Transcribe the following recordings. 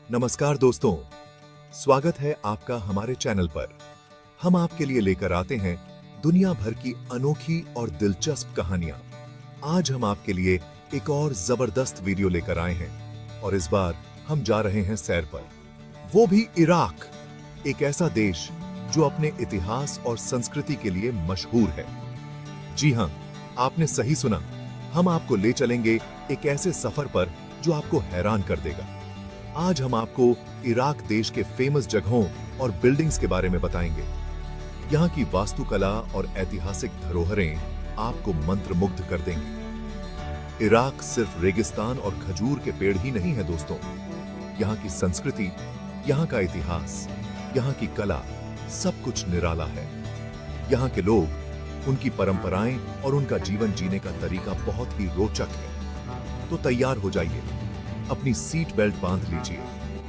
नमस्कार दोस्तों, स्वागत है आपका हमारे चैनल पर। हम आपके लिए लेकर आते हैं दुनिया भर की अनोखी और दिलचस्प कहानियां। आज हम आपके लिए एक और जबरदस्त वीडियो लेकर आए हैं और इस बार हम जा रहे हैं सैर पर, वो भी इराक, एक ऐसा देश जो अपने इतिहास और संस्कृति के लिए मशहूर है। जी हां, आपने सही सुना, हम आपको ले चलेंगे एक ऐसे सफर पर जो आपको हैरान कर देगा। आज हम आपको इराक देश के फेमस जगहों और बिल्डिंग्स के बारे में बताएंगे। यहाँ की वास्तुकला और ऐतिहासिक धरोहरें आपको मंत्रमुग्ध कर देंगी। इराक सिर्फ रेगिस्तान और खजूर के पेड़ ही नहीं है दोस्तों, यहाँ की संस्कृति, यहाँ का इतिहास, यहाँ की कला, सब कुछ निराला है। यहाँ के लोग, उनकी परंपराएं और उनका जीवन जीने का तरीका बहुत ही रोचक है। तो तैयार हो जाइए, अपनी सीट बेल्ट बांध लीजिए,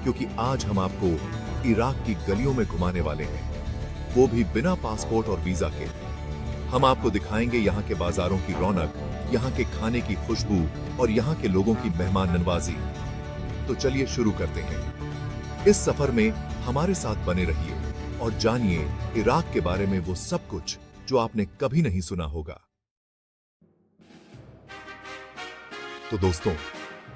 क्योंकि आज हम आपको इराक की गलियों में घुमाने वाले हैं, वो भी बिना पासपोर्ट और वीजा के। हम आपको दिखाएंगे यहाँ के बाजारों की रौनक, यहाँ के खाने की खुशबू और यहाँ के लोगों की मेहमान नवाजी। तो चलिए शुरू करते हैं। इस सफर में हमारे साथ बने रहिए और जानिए इराक के बारे में वो सब कुछ जो आपने कभी नहीं सुना होगा। तो दोस्तों,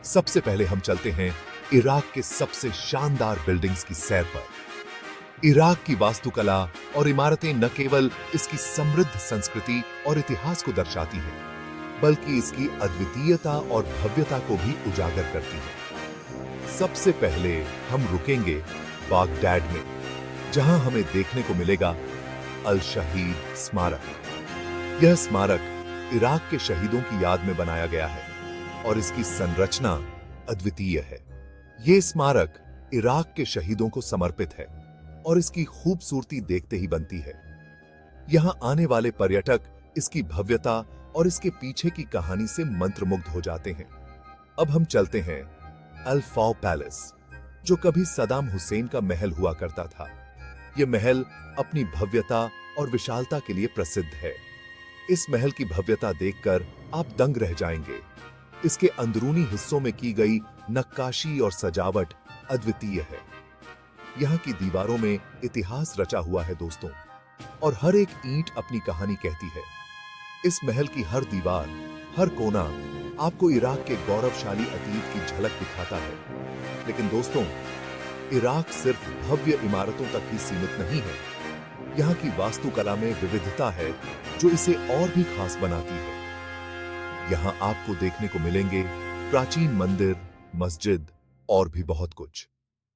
सबसे पहले हम चलते हैं इराक के सबसे शानदार बिल्डिंग्स की सैर पर। इराक की वास्तुकला और इमारतें न केवल इसकी समृद्ध संस्कृति और इतिहास को दर्शाती हैं, बल्कि इसकी अद्वितीयता और भव्यता को भी उजागर करती हैं। सबसे पहले हम रुकेंगे बागदाद में, जहां हमें देखने को मिलेगा अल शहीद स्मारक। यह स्मारक इराक के शहीदों की याद में बनाया गया है और इसकी संरचना अद्वितीय है। यह स्मारक इराक के शहीदों को समर्पित है और इसकी खूबसूरती देखते ही बनती है। यहां आने वाले पर्यटक इसकी भव्यता और इसके पीछे की कहानी से मंत्रमुग्ध हो जाते हैं। अब हम चलते हैं अल फौ पैलेस, जो कभी सदाम हुसैन का महल हुआ करता था। यह महल अपनी भव्यता और विशालता के लिए प्रसिद्ध है। इस महल की भव्यता देखकर आप दंग रह जाएंगे। इसके अंदरूनी हिस्सों में की गई नक्काशी और सजावट अद्वितीय है। यहाँ की दीवारों में इतिहास रचा हुआ है दोस्तों, और हर एक ईंट अपनी कहानी कहती है। इस महल की हर दीवार, हर कोना आपको इराक के गौरवशाली अतीत की झलक दिखाता है। लेकिन दोस्तों, इराक सिर्फ भव्य इमारतों तक ही सीमित नहीं है। यहाँ की वास्तुकला में विविधता है जो इसे और भी खास बनाती है। यहाँ आपको देखने को मिलेंगे प्राचीन मंदिर, मस्जिद और भी बहुत कुछ।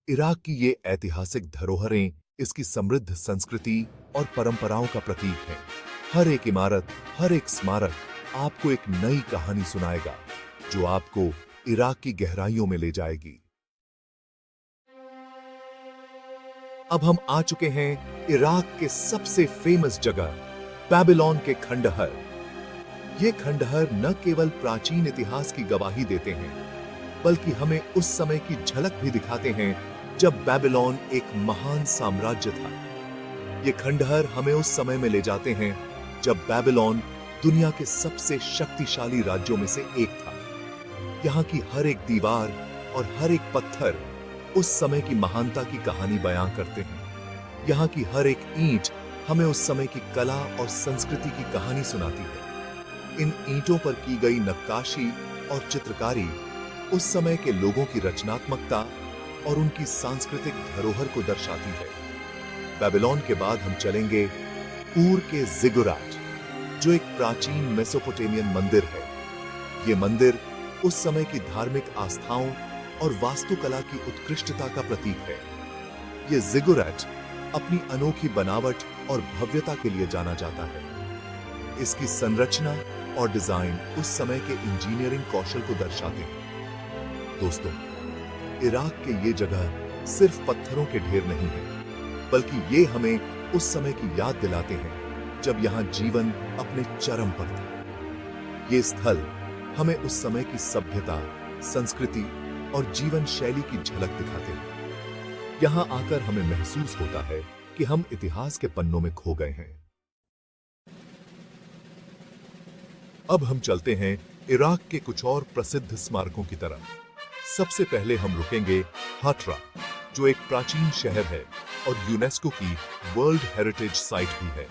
इराक की ये ऐतिहासिक धरोहरें इसकी समृद्ध संस्कृति और परंपराओं का प्रतीक हैं। हर एक इमारत, हर एक स्मारक आपको एक नई कहानी सुनाएगा, जो आपको इराक की गहराइयों में ले जाएगी। अब हम आ चुके हैं इराक के सबसे फेमस जगह, बेबीलोन के खंडहर। ये खंडहर न केवल प्राचीन इतिहास की गवाही देते हैं, बल्कि हमें उस समय की झलक भी दिखाते हैं जब बेबीलोन एक महान साम्राज्य था। ये खंडहर हमें उस समय में ले जाते हैं जब बेबीलोन दुनिया के सबसे शक्तिशाली राज्यों में से एक था। यहाँ की हर एक दीवार और हर एक पत्थर उस समय की महानता की कहानी बयां करते हैं। यहाँ की हर एक ईंट हमें उस समय की कला और संस्कृति की कहानी सुनाती है। इन ईंटों पर की गई नक्काशी और चित्रकारी उस समय के लोगों की रचनात्मकता और उनकी सांस्कृतिक धरोहर को दर्शाती है। बेबीलोन के बाद हम चलेंगे ऊर के जिगुराट, जो एक प्राचीन मेसोपोटामियन मंदिर है। ये मंदिर उस समय की धार्मिक आस्थाओं और वास्तुकला की उत्कृष्टता का प्रतीक है। ये जिगुराट अपनी अनोखी बनावट और भव्यता के लिए जाना जाता है। इसकी संरचना और डिजाइन उस समय के इंजीनियरिंग कौशल को दर्शाते हैं। दोस्तों, इराक के ये जगह सिर्फ पत्थरों के ढेर नहीं है, बल्कि ये हमें उस समय की याद दिलाते हैं जब यहाँ जीवन अपने चरम पर था। ये स्थल हमें उस समय की सभ्यता, संस्कृति और जीवन शैली की झलक दिखाते हैं। यहाँ आकर हमें महसूस होता है कि हम इतिहास के पन्नों में खो गए हैं। अब हम चलते हैं इराक के कुछ और प्रसिद्ध स्मारकों की तरफ। सबसे पहले हम रुकेंगे हाथरा, जो एक प्राचीन शहर है और यूनेस्को की वर्ल्ड हेरिटेज साइट भी है।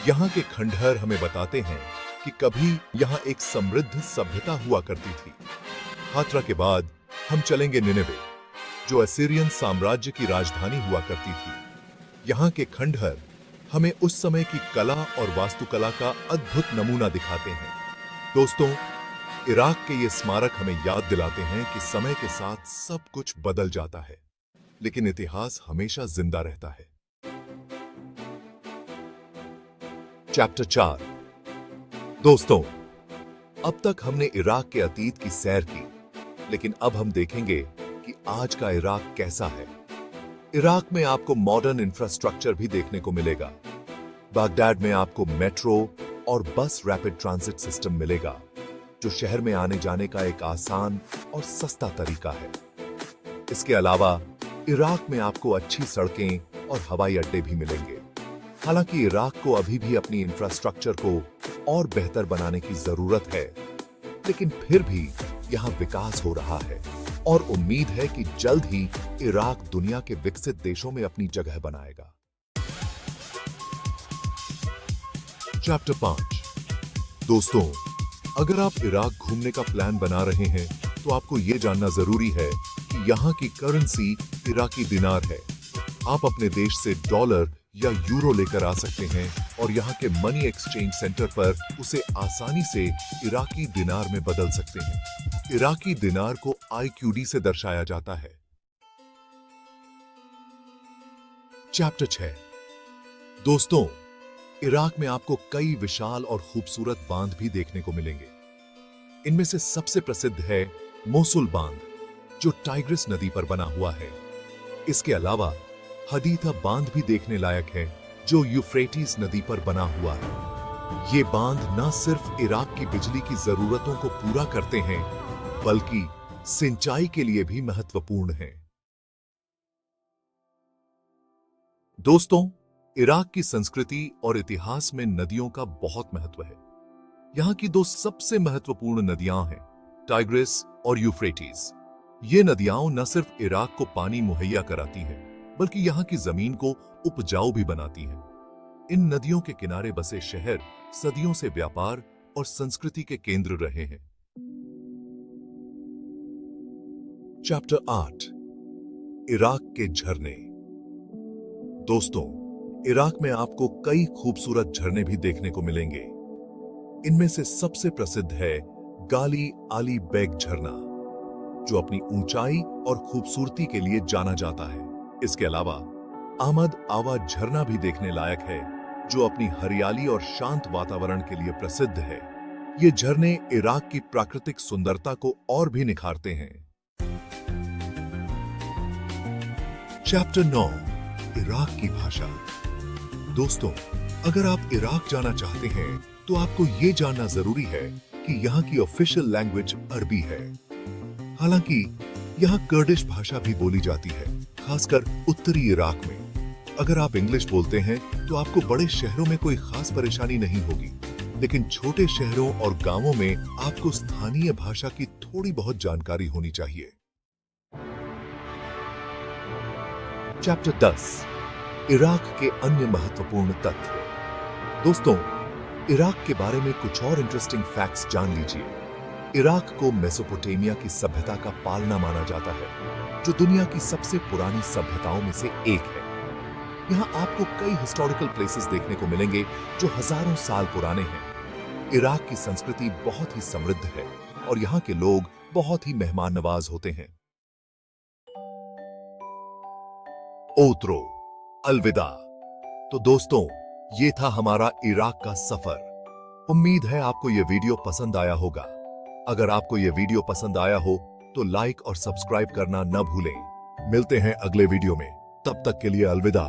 यहाँ के खंडहर हमें बताते हैं कि कभी यहाँ एक समृद्ध सभ्यता हुआ करती थी। हाथरा के बाद हम चलेंगे निनेवे, जो असीरियन साम्राज्य की राजधानी हुआ करती थी। यहाँ के खंडहर हमें उस समय की कला और वास्तुकला का अद्भुत नमूना दिखाते हैं। दोस्तों, इराक के ये स्मारक हमें याद दिलाते हैं कि समय के साथ सब कुछ बदल जाता है, लेकिन इतिहास हमेशा जिंदा रहता है। चैप्टर 4। दोस्तों, अब तक हमने इराक के अतीत की सैर की, लेकिन अब हम देखेंगे कि आज का इराक कैसा है। इराक में आपको मॉडर्न इंफ्रास्ट्रक्चर भी देखने को मिलेगा। बागदाद में आपको मेट्रो और बस रैपिड ट्रांजिट सिस्टम मिलेगा, जो शहर में आने जाने का एक आसान और सस्ता तरीका है। इसके अलावा इराक में आपको अच्छी सड़कें और हवाई अड्डे भी मिलेंगे। हालांकि इराक को अभी भी अपनी इंफ्रास्ट्रक्चर को और बेहतर बनाने की जरूरत है, लेकिन फिर भी यहां विकास हो रहा है और उम्मीद है कि जल्द ही इराक दुनिया के विकसित देशों में अपनी जगह बनाएगा। चैप्टर 5। दोस्तों, अगर आप इराक घूमने का प्लान बना रहे हैं तो आपको यह जानना जरूरी है कि यहाँ की करेंसी इराकी दिनार है। आप अपने देश से डॉलर या यूरो लेकर आ सकते हैं और यहाँ के मनी एक्सचेंज सेंटर पर उसे आसानी से इराकी दिनार में बदल सकते हैं। इराकी दिनार को IQD से दर्शाया जाता है। चैप्टर 6। दोस्तों, इराक में आपको कई विशाल और खूबसूरत बांध भी देखने को मिलेंगे। इनमें से सबसे प्रसिद्ध है मोसुल बांध, जो टाइग्रिस नदी पर बना हुआ है। इसके अलावा हदीथा बांध भी देखने लायक है, जो यूफ्रेटिस नदी पर बना हुआ है। ये बांध न सिर्फ इराक की बिजली की जरूरतों को पूरा करते हैं, बल्कि सिंचाई के लिए भी महत्वपूर्ण हैं। दोस्तों, इराक की संस्कृति और इतिहास में नदियों का बहुत महत्व है। यहाँ की दो सबसे महत्वपूर्ण नदियां हैं टाइग्रिस और यूफ्रेटिस। ये नदियां न सिर्फ इराक को पानी मुहैया कराती हैं, बल्कि यहाँ की जमीन को उपजाऊ भी बनाती हैं। इन नदियों के किनारे बसे शहर सदियों से व्यापार और संस्कृति के केंद्र रहे हैं। चैप्टर 8। इराक के झरने। दोस्तों, इराक में आपको कई खूबसूरत झरने भी देखने को मिलेंगे। इनमें से सबसे प्रसिद्ध है गाली आली बेग झरना, जो अपनी ऊंचाई और खूबसूरती के लिए जाना जाता है। इसके अलावा अहमद आवा झरना भी देखने लायक है, जो अपनी हरियाली और शांत वातावरण के लिए प्रसिद्ध है। ये झरने इराक की प्राकृतिक सुंदरता को और भी निखारते हैं। चैप्टर 9। इराक की भाषा। दोस्तों, अगर आप इराक जाना चाहते हैं तो आपको ये जानना जरूरी है कि यहाँ की ऑफिशियल लैंग्वेज अरबी है। हालांकि यहाँ कर्डिश भाषा भी बोली जाती है, खासकर उत्तरी इराक में। अगर आप इंग्लिश बोलते हैं तो आपको बड़े शहरों में कोई खास परेशानी नहीं होगी, लेकिन छोटे शहरों और गांवों में आपको स्थानीय भाषा की थोड़ी बहुत जानकारी होनी चाहिए। चैप्टर 10। इराक के अन्य महत्वपूर्ण तथ्य। दोस्तों, इराक के बारे में कुछ और इंटरेस्टिंग फैक्ट्स जान लीजिए। इराक को मेसोपोटामिया की सभ्यता का पालना माना जाता है, जो दुनिया की सबसे पुरानी सभ्यताओं में से एक है। यहाँ आपको कई हिस्टोरिकल प्लेसेस देखने को मिलेंगे जो हजारों साल पुराने हैं। इराक की संस्कृति बहुत ही समृद्ध है और यहाँ के लोग बहुत ही मेहमान नवाज होते हैं। ओत्रो, अलविदा। तो दोस्तों, ये था हमारा इराक का सफर। उम्मीद है आपको ये वीडियो पसंद आया होगा। अगर आपको ये वीडियो पसंद आया हो तो लाइक और सब्सक्राइब करना न भूलें। मिलते हैं अगले वीडियो में, तब तक के लिए अलविदा।